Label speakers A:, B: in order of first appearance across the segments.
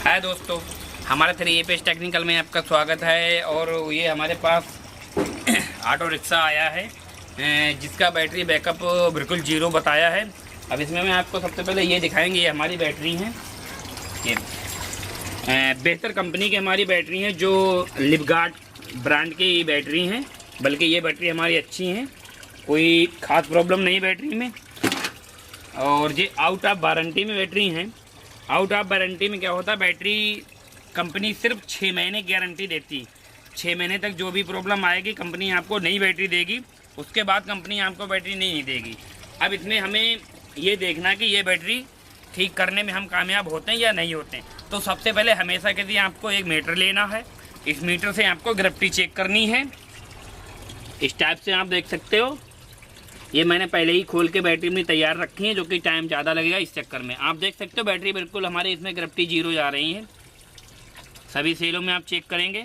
A: हाय दोस्तों, हमारे 3APS technical में आपका स्वागत है। और ये हमारे पास ऑटो रिक्शा आया है जिसका बैटरी बैकअप बिल्कुल जीरो बताया है। अब इसमें मैं आपको सबसे पहले ये दिखाएंगे, ये हमारी बैटरी है। ये बेहतर कंपनी की हमारी बैटरी है, जो लिपगार्ड ब्रांड की बैटरी हैं। बल्कि ये बैटरी हमारी अच्छी हैं, कोई ख़ास प्रॉब्लम नहीं बैटरी में। और ये आउट ऑफ वारंटी में बैटरी हैं। आउट ऑफ वारंटी में क्या होता है, बैटरी कंपनी सिर्फ 6 महीने गारंटी देती। 6 महीने तक जो भी प्रॉब्लम आएगी कंपनी आपको नई बैटरी देगी, उसके बाद कंपनी आपको बैटरी नहीं देगी। अब इसमें हमें ये देखना कि ये बैटरी ठीक करने में हम कामयाब होते हैं या नहीं होते हैं। तो सबसे पहले हमेशा के लिए आपको एक मीटर लेना है। इस मीटर से आपको ग्रेविटी चेक करनी है। इस टाइप से आप देख सकते हो, ये मैंने पहले ही खोल के बैटरी में तैयार रखी है, जो कि टाइम ज़्यादा लगेगा इस चक्कर में। आप देख सकते हो बैटरी बिल्कुल हमारे इसमें ग्रेविटी जीरो जा रही है। सभी सेलों में आप चेक करेंगे।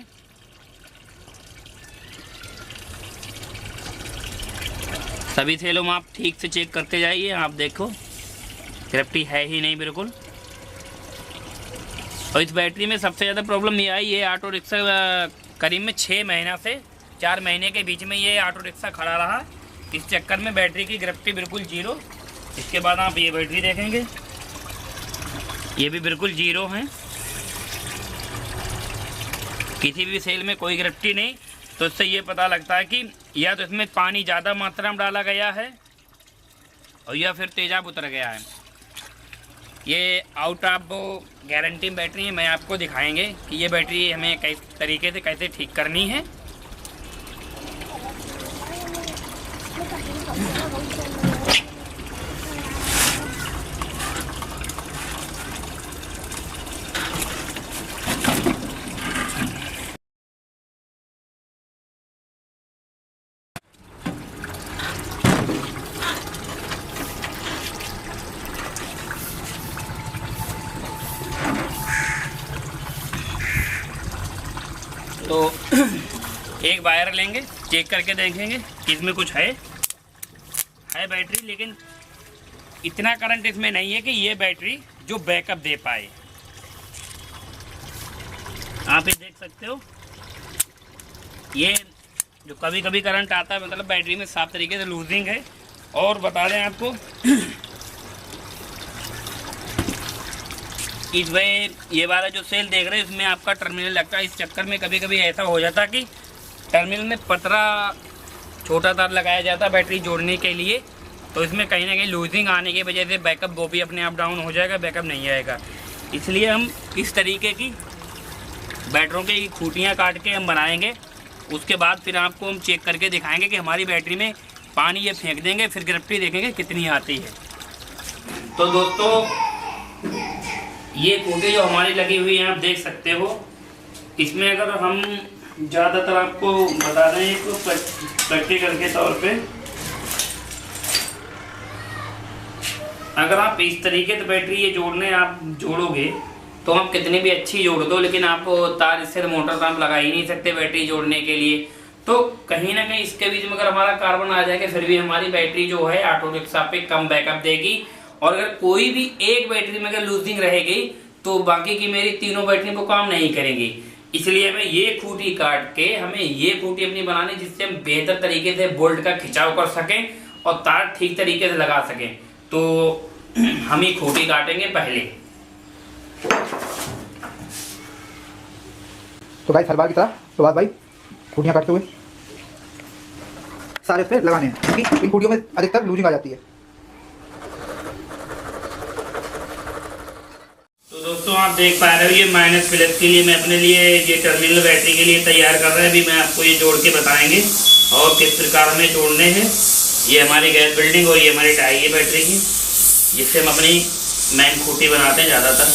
A: सभी सेलों में आप ठीक से चेक करते जाइए। आप देखो ग्रेविटी है ही नहीं बिल्कुल। और इस बैटरी में सबसे ज़्यादा प्रॉब्लम ये आई, ये ऑटो रिक्शा करीब में 6 महीना से 4 महीने के बीच में ये ऑटो रिक्शा खड़ा रहा। इस चक्कर में बैटरी की ग्रेविटी बिल्कुल जीरो। इसके बाद आप ये बैटरी देखेंगे, ये भी बिल्कुल जीरो है, किसी भी सेल में कोई ग्रेविटी नहीं। तो इससे ये पता लगता है कि या तो इसमें पानी ज़्यादा मात्रा में डाला गया है और या फिर तेजाब उतर गया है। ये आउट ऑफ गारंटी बैटरी है। मैं आपको दिखाएंगे कि ये बैटरी हमें किस तरीके से कैसे ठीक करनी है। तो एक वायर लेंगे, चेक करके देखेंगे कि इसमें कुछ है बैटरी, लेकिन इतना करंट इसमें नहीं है कि ये बैटरी जो बैकअप दे पाए। आप ये देख सकते हो, ये जो कभी कभी करंट आता है, मतलब बैटरी में साफ तरीके से लूजिंग है। और बता दें आपको इस भाई ये वाला जो सेल देख रहे हैं, इसमें आपका टर्मिनल लगता है। इस चक्कर में कभी कभी ऐसा हो जाता है कि टर्मिनल में पतला छोटा तार लगाया जाता है बैटरी जोड़ने के लिए। तो इसमें कहीं ना कहीं लूजिंग आने की वजह से बैकअप वो भी अपने आप डाउन हो जाएगा, बैकअप नहीं आएगा। इसलिए हम इस तरीके की बैटरों की खूंटियाँ काट के हम बनाएंगे। उसके बाद फिर आपको हम चेक करके दिखाएँगे कि हमारी बैटरी में पानी ये फेंक देंगे, फिर ग्रेविटी देखेंगे कितनी आती है। तो दोस्तों, ये खूंटी जो हमारी लगी हुई है, आप देख सकते हो। इसमें अगर हम ज़्यादातर आपको बता दें एक प्रैक्टिकल के तौर पे, अगर आप इस तरीके से बैटरी ये जोड़ने आप जोड़ोगे तो आप कितनी भी अच्छी जोड़ दो, लेकिन आप तार इससे मोटर तो आप लगा ही नहीं सकते बैटरी जोड़ने के लिए। तो कहीं ना कहीं इसके बीच में अगर हमारा कार्बन आ जाएगा, फिर भी हमारी बैटरी जो है ऑटो रिक्शा पे कम बैकअप देगी। और अगर कोई भी एक बैटरी में अगर लूजिंग रहेगी तो बाकी की मेरी तीनों बैटरी को काम नहीं करेंगी। इसलिए हमें ये खूंटी काट के हमें ये खूंटी अपनी बनानी, जिससे हम बेहतर तरीके से बोल्ट का खिंचाव कर सकें और तार ठीक तरीके से लगा सकें। तो हम ही खूंटी काटेंगे पहले।
B: तो भाई हर बार की तरह तो बात भाई खूंटियाँ काटते हुए सारे पे लगाने हैं, क्योंकि इन खूंटियों में अधिकतर लूजिंग आ जाती है।
A: तो दोस्तों, आप देख पा रहे हो, ये माइनस प्लस के लिए मैं अपने लिए ये टर्मिनल बैटरी के लिए तैयार कर रहे हैं। अभी मैं आपको ये जोड़ के बताएंगे और किस प्रकार में जोड़ने हैं। ये हमारी गैस बिल्डिंग और ये हमारी टाई है बैटरी की, जिससे हम अपनी मेन खूंटी बनाते हैं ज़्यादातर।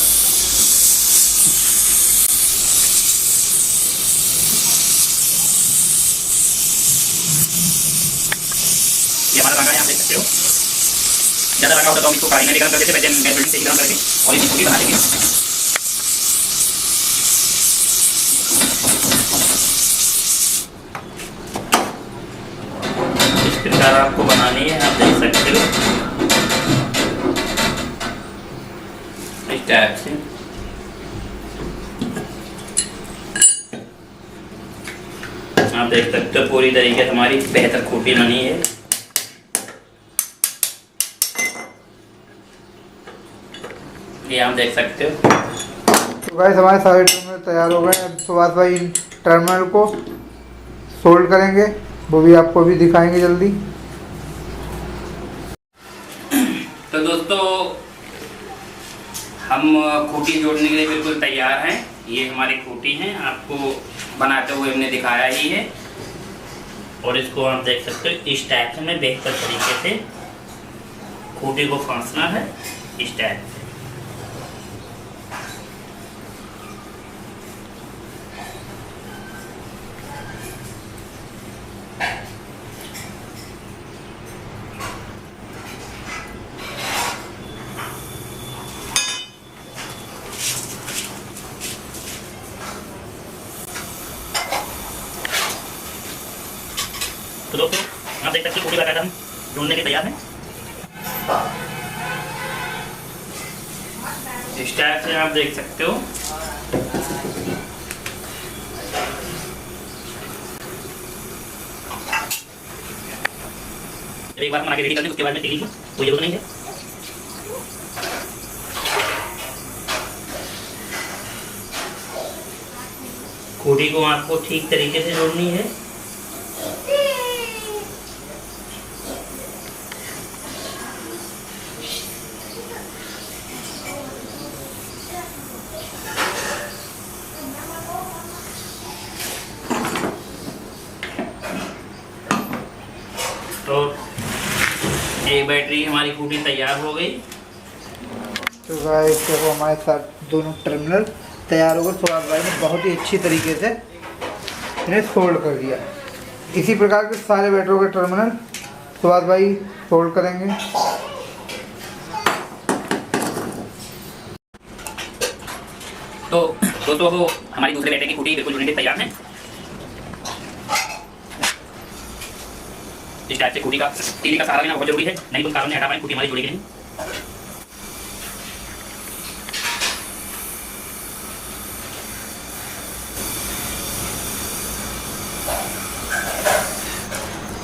A: ये हमारा रंगा है, आप देख सकते हो। ज़्यादा रंगा होता तो हम इसको कढ़ाई में गरम कर देते, पहले हम गैस बिल्डिंग से ही गरम करके और इसकी खूंटी बना देंगे। इस प्रकार आपको बनानी है, आप देख सकते हो इस टाइप से। देख सकते हो पूरी तरीके से हमारी बेहतर खूटी बनी है। ये आप देख सकते हो।
B: तो गाइस हमारे सारे टर्मिनल तैयार हो गए हैं। सुभाष भाई इन टर्मिनल को सोल्ड करेंगे, वो भी आपको भी दिखाएंगे जल्दी।
A: तो दोस्तों हम खूटी जोड़ने के लिए बिल्कुल तैयार हैं। ये हमारी खूटी हैं, आपको बनाते हुए हमने दिखाया ही है। और इसको आप देख सकते हो इस टाइप से हमें बेहतर तरीके से खूटी को फांसना है, इस टाइप से। तो दोस्तों आप देख सकते हो खूटी का हम जोड़ने के तैयार हैं। इस टाइप से आप देख सकते हो। एक बार बना के रेडी कर लें, उसके बाद में तेली की कोई जरूरत नहीं है। खूटी को आपको ठीक तरीके से जोड़नी है। तो एक बैटरी हमारी खूटी तैयार हो गई।
B: तो गाइस देखो हमारे साथ दोनों टर्मिनल तैयार हो गए। सुभाष भाई ने बहुत ही अच्छी तरीके से इन्हें सोल्ड कर दिया। इसी प्रकार के सारे बैटरियों के टर्मिनल सुभाष भाई सोल्ड करेंगे।
A: तो दोस्तों वो हमारी दूसरे बैटरी की खूटी बिल्कुल जोड़ने के तैयार है। इस टाइप से खूटी का तीली का सहारा लेना बहुत जरूरी है, नहीं तो कारण नहीं हटा पाए खूटी हमारी जुड़ेगी नहीं।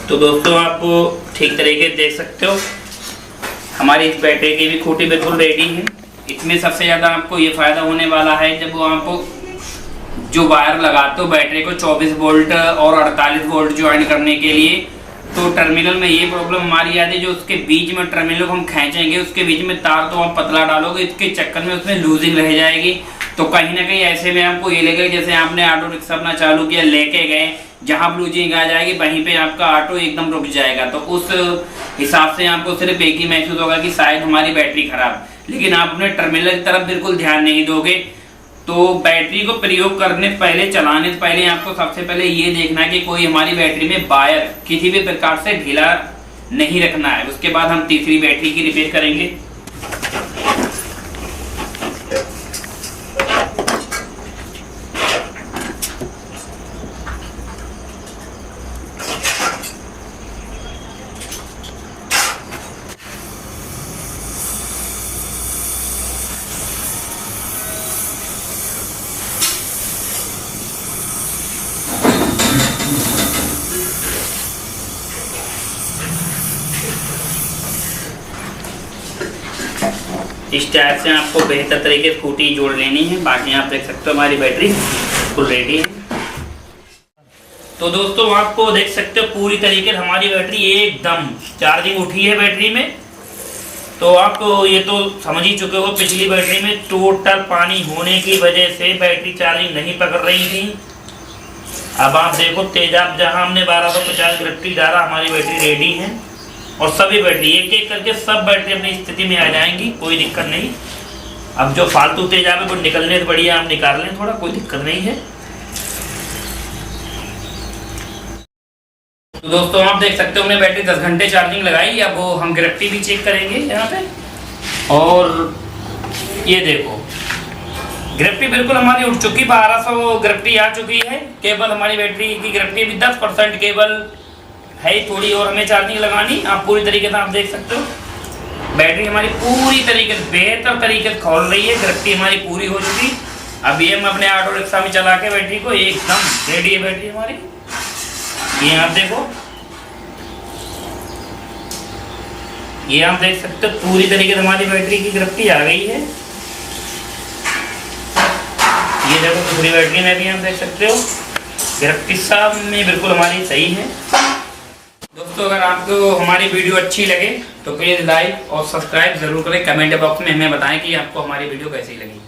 A: तो दोस्तों आप ठीक तरीके से देख सकते हो हमारी इस बैटरी की भी खूटी बिल्कुल रेडी है। इसमें सबसे ज़्यादा आपको ये फ़ायदा होने वाला है जब वो आप जो वायर लगाते हो बैटरी को 24 वोल्ट और 48 वोल्ट ज्वाइन करने के लिए, तो टर्मिनल में ये प्रॉब्लम हमारी आती है जो उसके बीच में टर्मिनल को हम खींचेंगे, उसके बीच में तार तो आप पतला डालोगे, इसके चक्कर में उसमें लूजिंग रह जाएगी। तो कहीं ना कहीं ऐसे में आपको ये लगेगा जैसे आपने ऑटो रिक्शा अपना चालू किया, लेके गए, जहाँ लूजिंग आ जाएगी वहीं पे आपका ऑटो एकदम रुक जाएगा। तो उस हिसाब से आपको सिर्फ एक ही महसूस होगा कि शायद हमारी बैटरी खराब, लेकिन आप अपने टर्मिनल की तरफ बिल्कुल ध्यान नहीं दोगे। तो बैटरी को प्रयोग करने से पहले, चलाने से पहले आपको सबसे पहले ये देखना है कि कोई हमारी बैटरी में वायर किसी भी प्रकार से ढीला नहीं रखना है। उसके बाद हम तीसरी बैटरी की रिपेयर करेंगे। इस टाइप से आपको बेहतर तरीके से खूटी जोड़ लेनी है। बाकी आप देख सकते हो हमारी बैटरी फुल रेडी है। तो दोस्तों आपको देख सकते हो पूरी तरीके से हमारी बैटरी एकदम चार्जिंग उठी है बैटरी में। तो आप ये तो समझ ही चुके हो पिछली बैटरी में टोटल पानी होने की वजह से बैटरी चार्जिंग नहीं पकड़ रही थी। अब आप देखो तेजाब जहां हमने 1250 ग्रेविटी डाला, हमारी बैटरी रेडी है। और सभी बैटरी एक एक करके सब बैटरी अपनी स्थिति में आ जाएंगी, कोई दिक्कत नहीं। अब जो फालतू तेजाब है वो निकलने से बढ़िया हम निकाल लें, थोड़ा कोई दिक्कत नहीं है। तो दोस्तों आप देख सकते हो हमने बैटरी 10 घंटे चार्जिंग लगाई। अब वो हम ग्रेविटी भी चेक करेंगे यहाँ पे। और ये देखो ग्रेविटी बिल्कुल हमारी उठ चुकी, 1200 ग्रेविटी आ चुकी है। केवल हमारी बैटरी की ग्रेविटी भी 10% केवल है, थोड़ी और हमें चार्जिंग लगानी। आप पूरी तरीके से आप देख सकते हो बैटरी हमारी पूरी तरीके से बेहतर तरीके से खोल रही है। ग्रेविटी हमारी पूरी हो चुकी। अब ये हम अपने ऑटो रिक्शा में चला के बैटरी को एकदम रेडी है बैटरी हमारी। ये आप देखो, ये आप देख सकते हो पूरी तरीके से हमारी बैटरी की गिरफ्ती आ गई है। ये देखो दूसरी बैटरी में भी आप देख सकते हो गिरफ्ती सब में बिल्कुल हमारी सही है। दोस्तों अगर आपको हमारी वीडियो अच्छी लगे तो प्लीज़ लाइक और सब्सक्राइब ज़रूर करें। कमेंट बॉक्स में हमें बताएं कि आपको हमारी वीडियो कैसी लगी।